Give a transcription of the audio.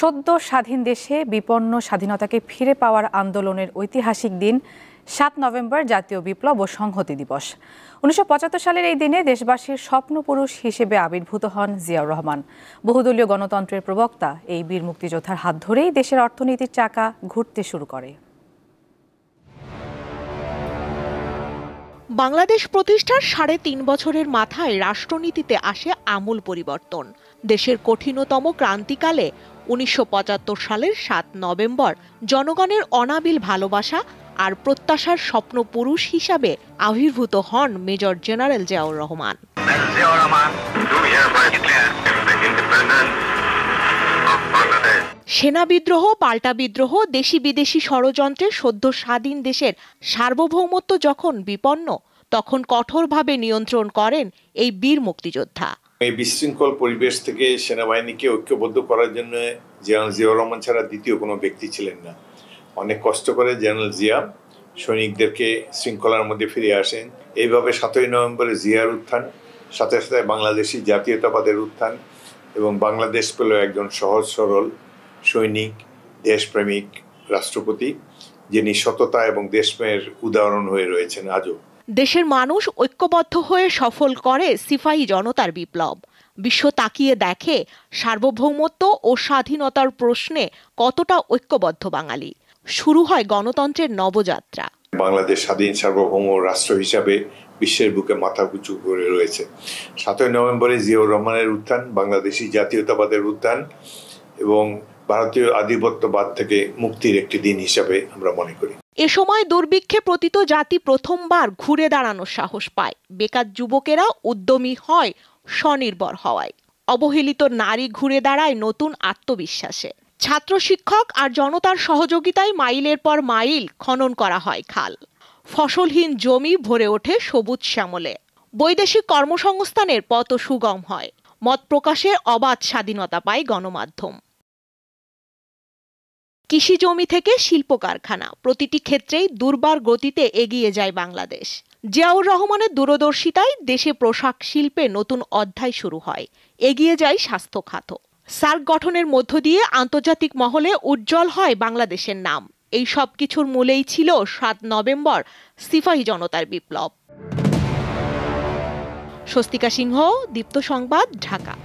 সদ্য স্বাধীন দেশে বিপন্ন স্বাধীনতাকে ফিরে পাওয়ার আন্দোলনের ঐতিহাসিক দিন ৭ নভেম্বর জাতীয় বিপ্লব ও সংহতি দিবস। ১৯৭৫ সালের এই দিনে দেশবাসীর স্বপ্নপুরুষ হিসেবে আবির্ভূত হন জিয়াউর রহমান। বহুদলীয় গণতন্ত্রের প্রবক্তা এই বীর মুক্তিযোদ্ধার হাত ধরেই দেশের অর্থনীতির চাকা ঘুরতে শুরু করে। বাংলাদেশ প্রতিষ্ঠার ৩.৫ বছরের মাথায় রাষ্ট্রনীতিতে আসে আমূল পরিবর্তন। দেশের কঠিনতম ক্রান্তিকালে ১৯৭৫ সালের ৭ নভেম্বর জনগণের অনাবিল ভালোবাসা আর প্রত্যাশার স্বপ্নপুরুষ হিসাবে আবির্ভূত হন মেজর জেনারেল জিয়াউর রহমান। সেনা বিদ্রোহ, পাল্টা বিদ্রোহ, দেশি বিদেশি ষড়যন্ত্রে সদ্য স্বাধীন দেশের সার্বভৌমত্ব যখন বিপন্ন, তখন কঠোরভাবে নিয়ন্ত্রণ করেন এই বীর মুক্তিযোদ্ধা। এই বিশৃঙ্খল পরিবেশ থেকে সেনাবাহিনীকে ঐক্যবদ্ধ করার জন্য জেনারেল জিয়াউর রহমান ছাড়া দ্বিতীয় কোনো ব্যক্তি ছিলেন না। অনেক কষ্ট করে জেনারেল জিয়া সৈনিকদেরকে শৃঙ্খলার মধ্যে ফিরে আসেন। এইভাবে ৭ই নভেম্বরে জিয়ার উত্থান, সাথে সাথে বাংলাদেশি জাতীয়তাবাদের উত্থান এবং বাংলাদেশ পেল একজন সহজ সরল সৈনিক, দেশপ্রেমিক রাষ্ট্রপতি, যিনি সততা এবং দেশপ্রেমের উদাহরণ হয়ে রয়েছেন আজও। দেশের মানুষ ঐক্যবদ্ধ হয়ে সফল করে সিপাহী জনতার বিপ্লব। বিশ্ব তাকিয়ে দেখে সার্বভৌমত্ব ও স্বাধীনতার প্রশ্নে কতটা ঐক্যবদ্ধ বাঙালি। শুরু হয় গণতন্ত্রের নবযাত্রা। বাংলাদেশ স্বাধীন সার্বভৌম রাষ্ট্র হিসাবে বিশ্বের বুকে মাথা উঁচু করে রয়েছে। ৭ই নভেম্বরে জিয়াউর রহমানের উত্থান, বাংলাদেশি জাতীয়তাবাদের উত্থান এবং ভারতীয় আধিপত্যবাদ থেকে মুক্তির একটি দিন হিসাবে আমরা মনে করি। এ সময় দুর্ভিক্ষে পতিত জাতি প্রথমবার ঘুরে দাঁড়ানোর সাহস পায়। বেকার যুবকেরা উদ্যমী হয় স্বনির্ভর হওয়ায়। অবহেলিত নারী ঘুরে দাঁড়ায় নতুন আত্মবিশ্বাসে। ছাত্র, শিক্ষক আর জনতার সহযোগিতায় মাইলের পর মাইল খনন করা হয় খাল। ফসলহীন জমি ভরে ওঠে সবুজ শ্যামলে। বৈদেশিক কর্মসংস্থানের পথ সুগম হয়। মত প্রকাশের অবাধ স্বাধীনতা পায় গণমাধ্যম। কৃষি জমি থেকে শিল্প কারখানা, প্রতিটি ক্ষেত্রেই দুর্বার গতিতে এগিয়ে যায় বাংলাদেশ। জিয়াউর রহমানের দূরদর্শিতায় দেশে পোশাক শিল্পে নতুন অধ্যায় শুরু হয়। এগিয়ে যায় স্বাস্থ্য খাত। সার্ক গঠনের মধ্য দিয়ে আন্তর্জাতিক মহলে উজ্জ্বল হয় বাংলাদেশের নাম। এই সব কিছুর মূলেই ছিল ৭ নভেম্বর সিপাহী জনতার বিপ্লব। স্বস্তিকা সিংহ, দীপ্ত সংবাদ, ঢাকা।